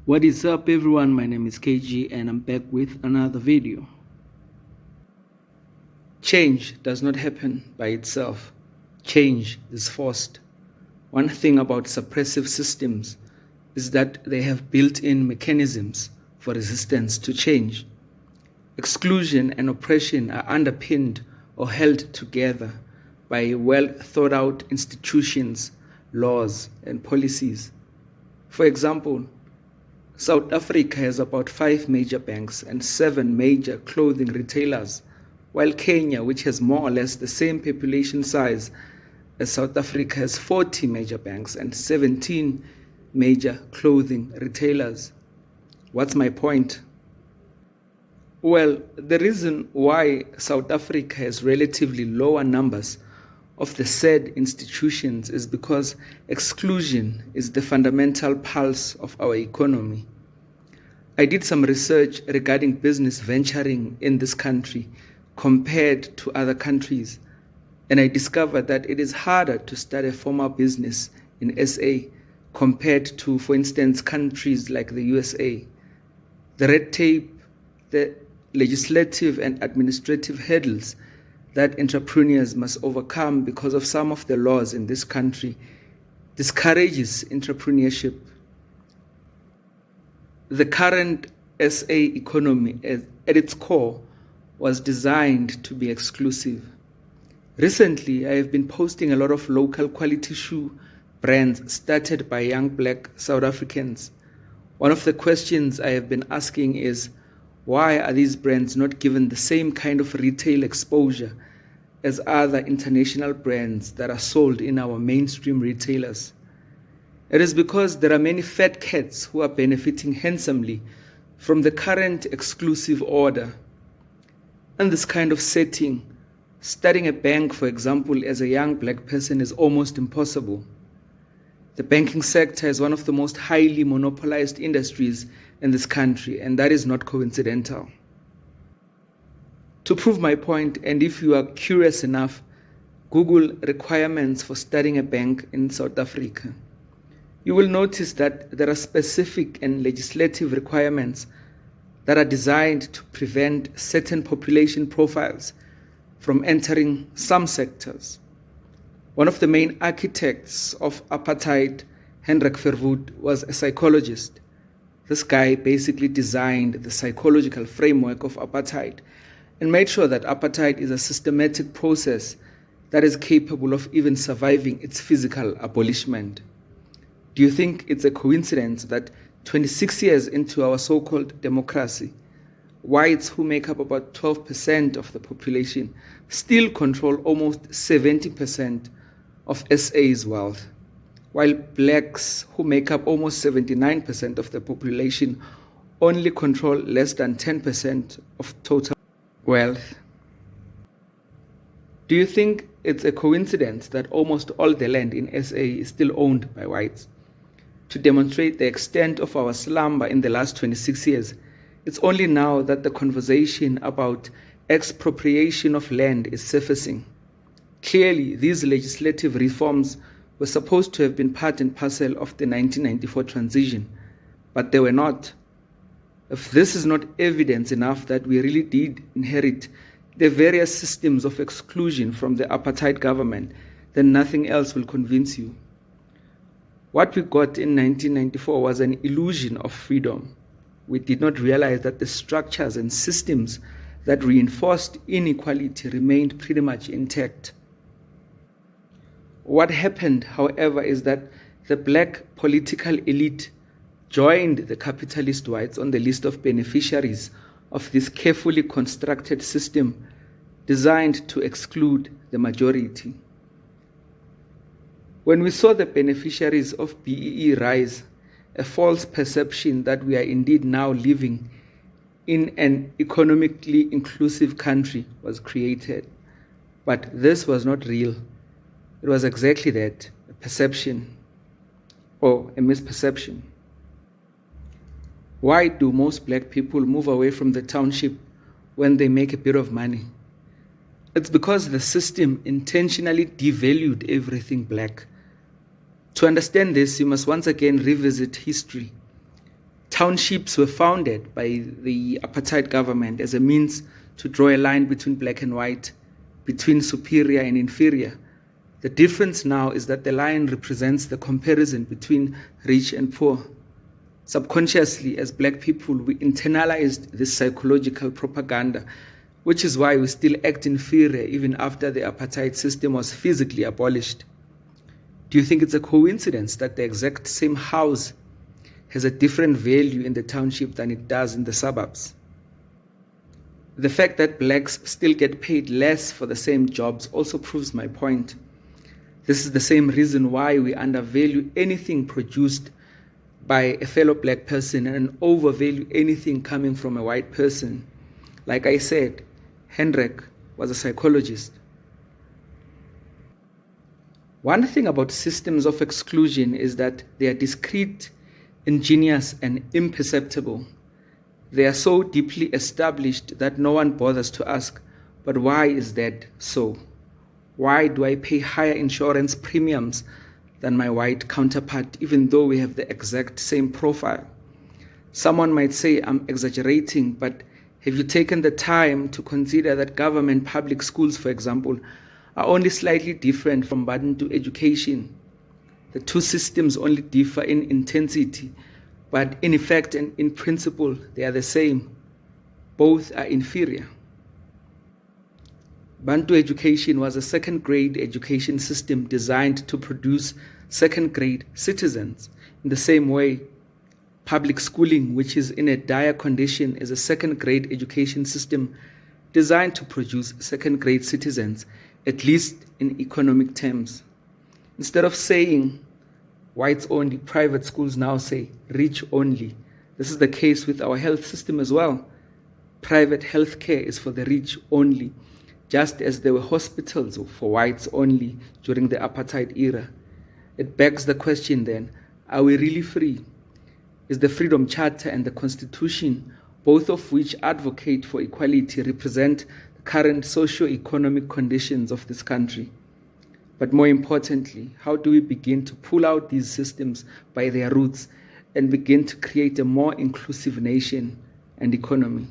What is up everyone, my name is KG and I'm back with another video. Change does not happen by itself. Change is forced. One thing about suppressive systems is that they have built-in mechanisms for resistance to change. Exclusion and oppression are underpinned or held together by well-thought-out institutions, laws, and policies. For example, South Africa has about 5 major banks and 7 major clothing retailers, while Kenya, which has more or less the same population size as South Africa, has 40 major banks and 17 major clothing retailers. What's my point? Well, the reason why South Africa has relatively lower numbers of the said institutions is because exclusion is the fundamental pulse of our economy. I did some research regarding business venturing in this country compared to other countries, and I discovered that it is harder to start a formal business in SA compared to, for instance, countries like the USA. The red tape, the legislative and administrative hurdles that entrepreneurs must overcome because of some of the laws in this country discourages entrepreneurship. The current SA economy at its core was designed to be exclusive. Recently, I have been posting a lot of local quality shoe brands started by young black South Africans. One of the questions I have been asking is, why are these brands not given the same kind of retail exposure as other international brands that are sold in our mainstream retailers? It is because there are many fat cats who are benefiting handsomely from the current exclusive order. In this kind of setting, starting a bank, for example, as a young black person is almost impossible. The banking sector is one of the most highly monopolized industries in this country, and that is not coincidental. To prove my point, and if you are curious enough, Google requirements for starting a bank in South Africa. You will notice that there are specific and legislative requirements that are designed to prevent certain population profiles from entering some sectors. One of the main architects of Apartheid, Hendrik Verwoerd, was a psychologist. This guy basically designed the psychological framework of apartheid and made sure that apartheid is a systematic process that is capable of even surviving its physical abolishment. Do you think it's a coincidence that 26 years into our so-called democracy, whites, who make up about 12% of the population, still control almost 70% of SA's wealth, while blacks, who make up almost 79% of the population, only control less than 10% of total wealth? Do you think it's a coincidence that almost all the land in SA is still owned by whites? To demonstrate the extent of our slumber in the last 26 years, it's only now that the conversation about expropriation of land is surfacing. Clearly, these legislative reforms were supposed to have been part and parcel of the 1994 transition, but they were not. If this is not evidence enough that we really did inherit the various systems of exclusion from the apartheid government, then nothing else will convince you. What we got in 1994 was an illusion of freedom. We did not realize that the structures and systems that reinforced inequality remained pretty much intact. What happened, however, is that the black political elite joined the capitalist whites on the list of beneficiaries of this carefully constructed system designed to exclude the majority. When we saw the beneficiaries of BEE rise, a false perception that we are indeed now living in an economically inclusive country was created. But this was not real. It was exactly that, a perception or a misperception. Why do most black people move away from the township when they make a bit of money? It's because the system intentionally devalued everything black. To understand this, you must once again revisit history. Townships were founded by the apartheid government as a means to draw a line between black and white, between superior and inferior. The difference now is that the line represents the comparison between rich and poor. Subconsciously, as black people, we internalized this psychological propaganda, which is why we still act inferior even after the apartheid system was physically abolished. Do you think it's a coincidence that the exact same house has a different value in the township than it does in the suburbs? The fact that blacks still get paid less for the same jobs also proves my point. This is the same reason why we undervalue anything produced by a fellow black person and overvalue anything coming from a white person. Like I said, Hendrik was a psychologist. One thing about systems of exclusion is that they are discrete, ingenious, and imperceptible. They are so deeply established that no one bothers to ask, but why is that so? Why do I pay higher insurance premiums than my white counterpart, even though we have the exact same profile? Someone might say I'm exaggerating, but have you taken the time to consider that government public schools, for example, are only slightly different from Bantu education? The two systems only differ in intensity, but in effect and in principle, they are the same. Both are inferior. Bantu education was a second-grade education system designed to produce second-grade citizens. In the same way, public schooling, which is in a dire condition, is a second-grade education system designed to produce second-grade citizens, at least in economic terms. Instead of saying whites only, private schools now say rich only. This is the case with our health system as well. Private healthcare is for the rich only, just as there were hospitals for whites only during the apartheid era. It begs the question then, are we really free? Is the Freedom Charter and the Constitution, both of which advocate for equality, represent the current socio-economic conditions of this country? But more importantly, how do we begin to pull out these systems by their roots and begin to create a more inclusive nation and economy?